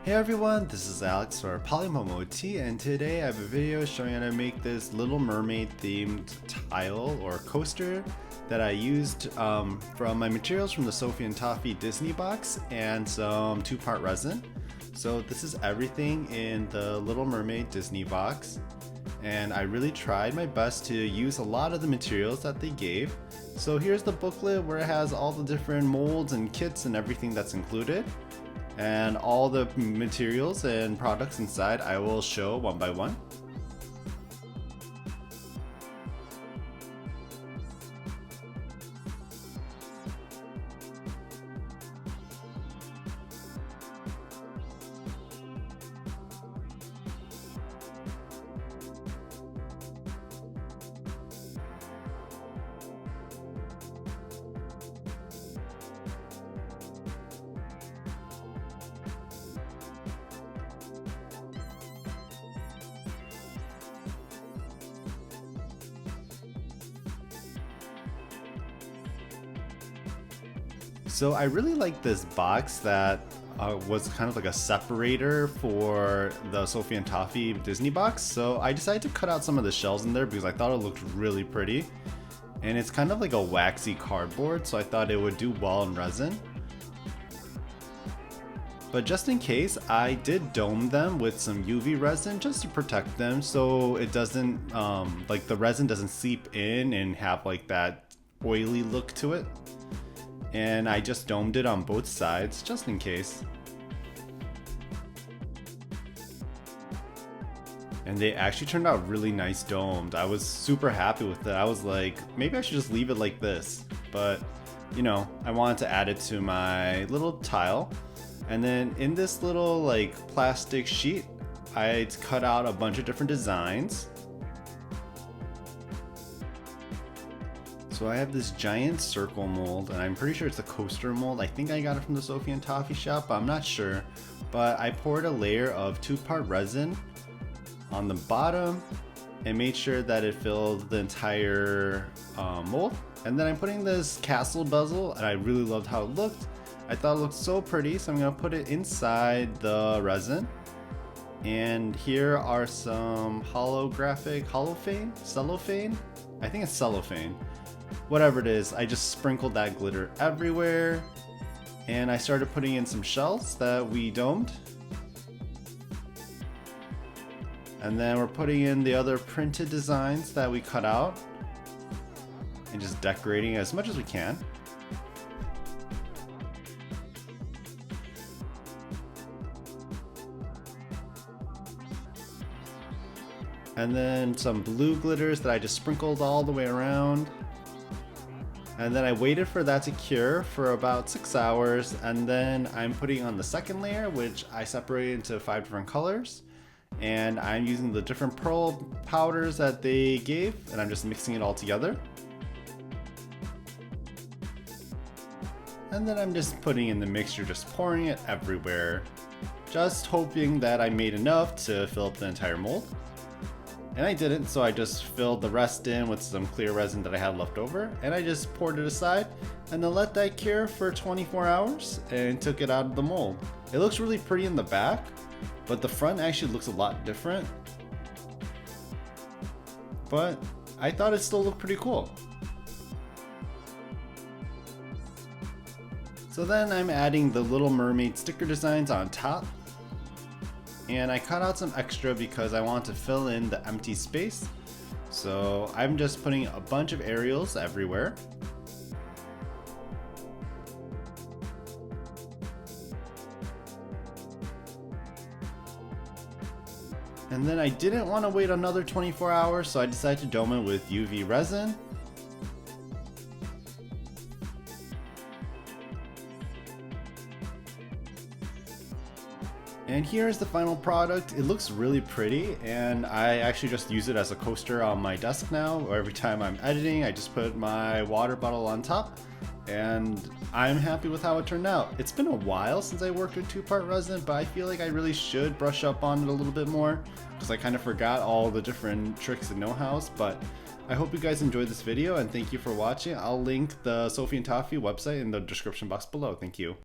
Hey everyone, this is Alex for PolymomoTea, and today I have a video showing how to make this Little Mermaid themed tile or coaster that I used from my materials from the Sophie and Toffee Disney box and some 2-part resin. So this is everything in the Little Mermaid Disney box, and I really tried my best to use a lot of the materials that they gave. So here's the booklet where it has all the different molds and kits and everything that's included. And all the materials and products inside I will show one by one. So I really like this box that was kind of like a separator for the Sophie and Toffee Disney box. So I decided to cut out some of the shells in there because I thought it looked really pretty. And it's kind of like a waxy cardboard, so I thought it would do well in resin. But just in case, I did dome them with some UV resin just to protect them so it doesn't, like the resin doesn't seep in and have like that oily look to it. And I just domed it on both sides just in case. And they actually turned out really nice domed. I was super happy with it. I was like, maybe I should just leave it like this. But, you know, I wanted to add it to my little tile. And then in this little like plastic sheet, I cut out a bunch of different designs. So I have this giant circle mold, and I'm pretty sure it's a coaster mold. I think I got it from the Sophie and Toffee shop, but I'm not sure. But I poured a layer of 2-part resin on the bottom and made sure that it filled the entire mold. And then I'm putting this castle bezel, and I really loved how it looked. I thought it looked so pretty, so I'm gonna put it inside the resin. And here are some cellophane? I think it's cellophane. Whatever it is, I just sprinkled that glitter everywhere, and I started putting in some shells that we domed, and then we're putting in the other printed designs that we cut out and just decorating as much as we can. And then some blue glitters that I just sprinkled all the way around. And then I waited for that to cure for about 6 hours, and then I'm putting on the second layer, which I separated into 5 different colors. And I'm using the different pearl powders that they gave, and I'm just mixing it all together. And then I'm just putting in the mixture, just pouring it everywhere, just hoping that I made enough to fill up the entire mold. And I didn't, so I just filled the rest in with some clear resin that I had left over, and I just poured it aside and then let that cure for 24 hours and took it out of the mold. It looks really pretty in the back, but the front actually looks a lot different. But I thought it still looked pretty cool. So then I'm adding the Little Mermaid sticker designs on top. And I cut out some extra because I want to fill in the empty space. So I'm just putting a bunch of Ariels everywhere. And then I didn't want to wait another 24 hours, so I decided to dome it with UV resin. And here's the final product. It looks really pretty, and I actually just use it as a coaster on my desk now, or every time I'm editing I just put my water bottle on top, and I'm happy with how it turned out. It's been a while since I worked with 2-part resin, but I feel like I really should brush up on it a little bit more because I kind of forgot all the different tricks and know-hows. But I hope you guys enjoyed this video, and thank you for watching. I'll link the Sophie and Toffee website in the description box below. Thank you.